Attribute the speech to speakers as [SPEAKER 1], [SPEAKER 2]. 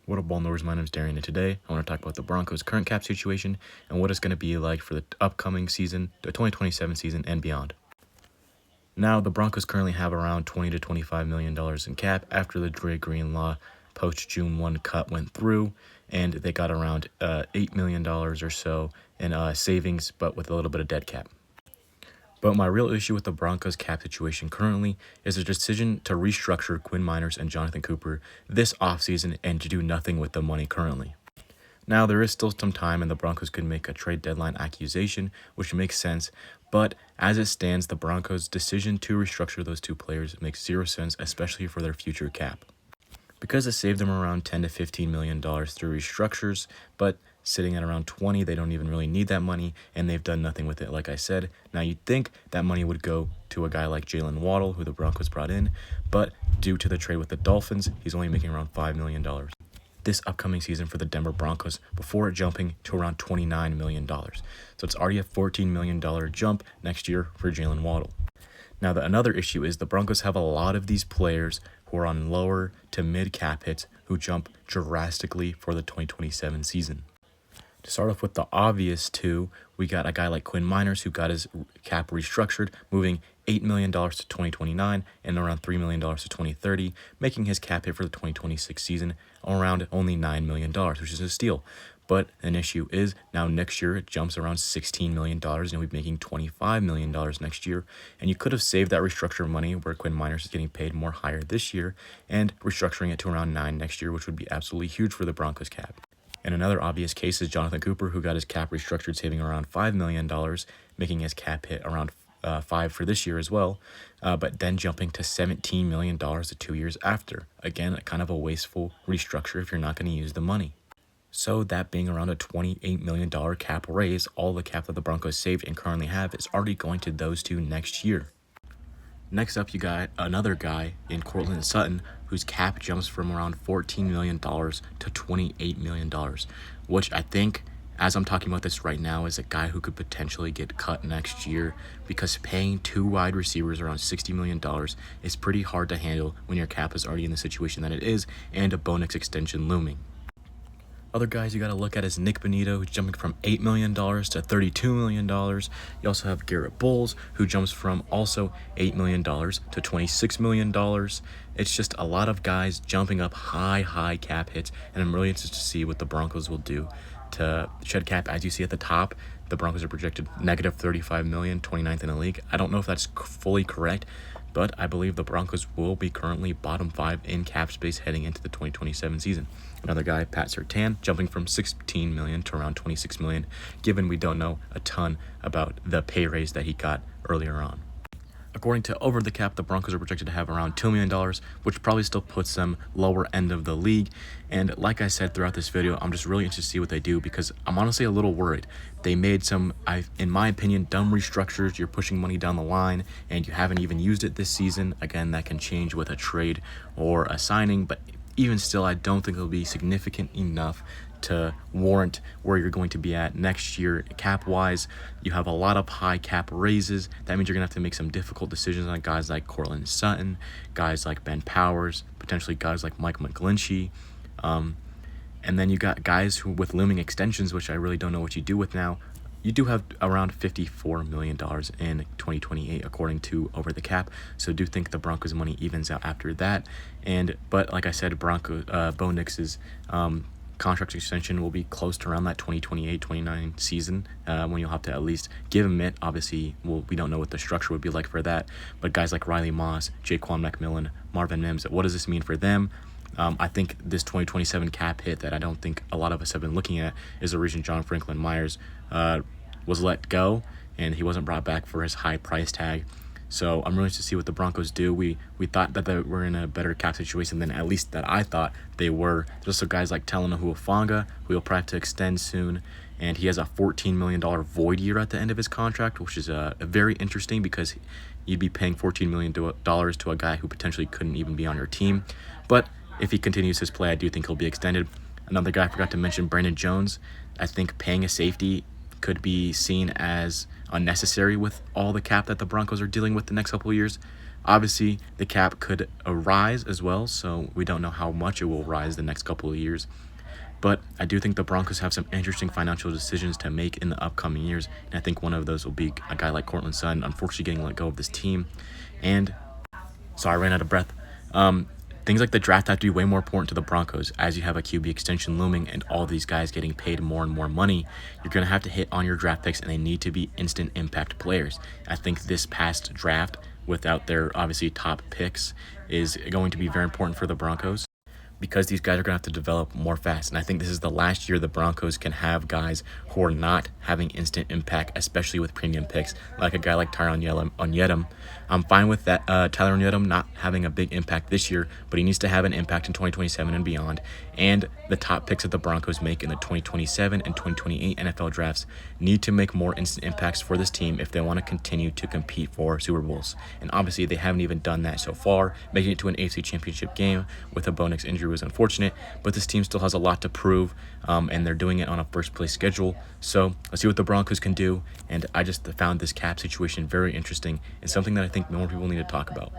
[SPEAKER 1] What up, Ballknowers? My name is Darian, and today I want to talk about the Broncos' current cap situation and what it's going to be like for the upcoming season, the 2027 season, and beyond. Now, the Broncos currently have around $20 to $25 million in cap after the Dre Greenlaw post-June 1 cut went through, and they got around $8 million or so in savings, but with a little bit of dead cap. But my real issue with the Broncos cap situation currently is the decision to restructure Quinn Miners and Jonathan Cooper this offseason and to do nothing with the money currently. Now, there is still some time and the Broncos could make a trade deadline accusation, which makes sense, but as it stands, the Broncos' decision to restructure those two players makes zero sense, especially for their future cap. Because it saved them around $10 to $15 million through restructures, but sitting at around 20, they don't even really need that money, and they've done nothing with it, like I said. Now, you'd think that money would go to a guy like Jalen Waddle, who the Broncos brought in, but due to the trade with the Dolphins, he's only making around $5 million this upcoming season for the Denver Broncos before jumping to around $29 million. So it's already a $14 million jump next year for Jalen Waddle. Now, another issue is the Broncos have a lot of these players who are on lower to mid cap hits who jump drastically for the 2027 season. To start off with the obvious two, we got a guy like Quinn Miners who got his cap restructured, moving $8 million to 2029 and around $3 million to 2030, making his cap hit for the 2026 season around only $9 million, which is a steal. But an issue is now next year it jumps around $16 million and we'll be making $25 million next year. And you could have saved that restructure money where Quinn Miners is getting paid more higher this year and restructuring it to around $9 million next year, which would be absolutely huge for the Broncos cap. And another obvious case is Jonathan Cooper, who got his cap restructured, saving around $5 million, making his cap hit around $5 million for this year as well, but then jumping to $17 million the 2 years after. Again, kind of a wasteful restructure if you're not going to use the money. So that being around a $28 million cap raise, all the cap that the Broncos saved and currently have is already going to those two next year. Next up, you got another guy in Courtland Sutton whose cap jumps from around $14 million to $28 million, which I think, as I'm talking about this right now, is a guy who could potentially get cut next year because paying two wide receivers around $60 million is pretty hard to handle when your cap is already in the situation that it is and a bonus extension looming. Other guys you got to look at is Nick Bonito, who's jumping from $8 million to $32 million. You also have Garrett Bowles, who jumps from also $8 million to $26 million. It's just a lot of guys jumping up high cap hits, and I'm really interested to see what the Broncos will do to shed cap. As you see at the top, the Broncos are projected negative $35 million, 29th in the league. I don't know if that's fully correct, but I believe the Broncos will be currently bottom 5 in cap space heading into the 2027 season. Another guy, Pat Surtain, jumping from $16 million to around $26 million, given we don't know a ton about the pay raise that he got earlier on. According to Over the Cap, the Broncos are projected to have around $2 million, which probably still puts them lower end of the league. And like I said throughout this video, I'm just really interested to see what they do because I'm honestly a little worried. They made some, in my opinion, dumb restructures. You're pushing money down the line and you haven't even used it this season. Again, that can change with a trade or a signing, but even still, I don't think it'll be significant enough to warrant where you're going to be at next year cap-wise. You have a lot of high cap raises. That means you're going to have to make some difficult decisions on guys like Courtland Sutton, guys like Ben Powers, potentially guys like Mike McGlinchey. And then you got guys who with looming extensions, which I really don't know what you do with now. You do have around $54 million in 2028, according to Over the Cap. So do think the Broncos' money evens out after that. But like I said, Bo Nix's contract extension will be close to around that 2028-29 season when you'll have to at least give him it. Obviously, we don't know what the structure would be like for that. But guys like Riley Moss, Jaquan McMillan, Marvin Mims, what does this mean for them? I think this 2027 cap hit that I don't think a lot of us have been looking at is the reason John Franklin Myers was let go and he wasn't brought back for his high price tag. So I'm really interested to see what the Broncos do. We thought that they were in a better cap situation than at least that I thought they were. There's also guys like Talanoa Hufanga, who will probably have to extend soon, and he has a $14 million void year at the end of his contract, which is very interesting because you'd be paying $14 million to a guy who potentially couldn't even be on your team. But if he continues his play, I do think he'll be extended. Another guy I forgot to mention, Brandon Jones. I think paying a safety could be seen as unnecessary with all the cap that the Broncos are dealing with the next couple of years. Obviously, the cap could rise as well, so we don't know how much it will rise the next couple of years. But I do think the Broncos have some interesting financial decisions to make in the upcoming years, and I think one of those will be a guy like Cortland Sutton, unfortunately getting let go of this team. And sorry, I ran out of breath. Things like the draft have to be way more important to the Broncos. As you have a QB extension looming and all these guys getting paid more and more money, you're going to have to hit on your draft picks, and they need to be instant impact players. I think this past draft, without their obviously top picks, is going to be very important for the Broncos, because these guys are going to have to develop more fast. And I think this is the last year the Broncos can have guys who are not having instant impact, especially with premium picks, like a guy like Tyron Onyedem. I'm fine with that, Tyler Onyedem not having a big impact this year, but he needs to have an impact in 2027 and beyond. And the top picks that the Broncos make in the 2027 and 2028 NFL drafts need to make more instant impacts for this team if they want to continue to compete for Super Bowls. And obviously, they haven't even done that so far. Making it to an AFC Championship game with a Bo Nix injury was unfortunate, but this team still has a lot to prove, and they're doing it on a first-place schedule. So let's see what the Broncos can do, and I just found this cap situation very interesting and something that I think more people need to talk about.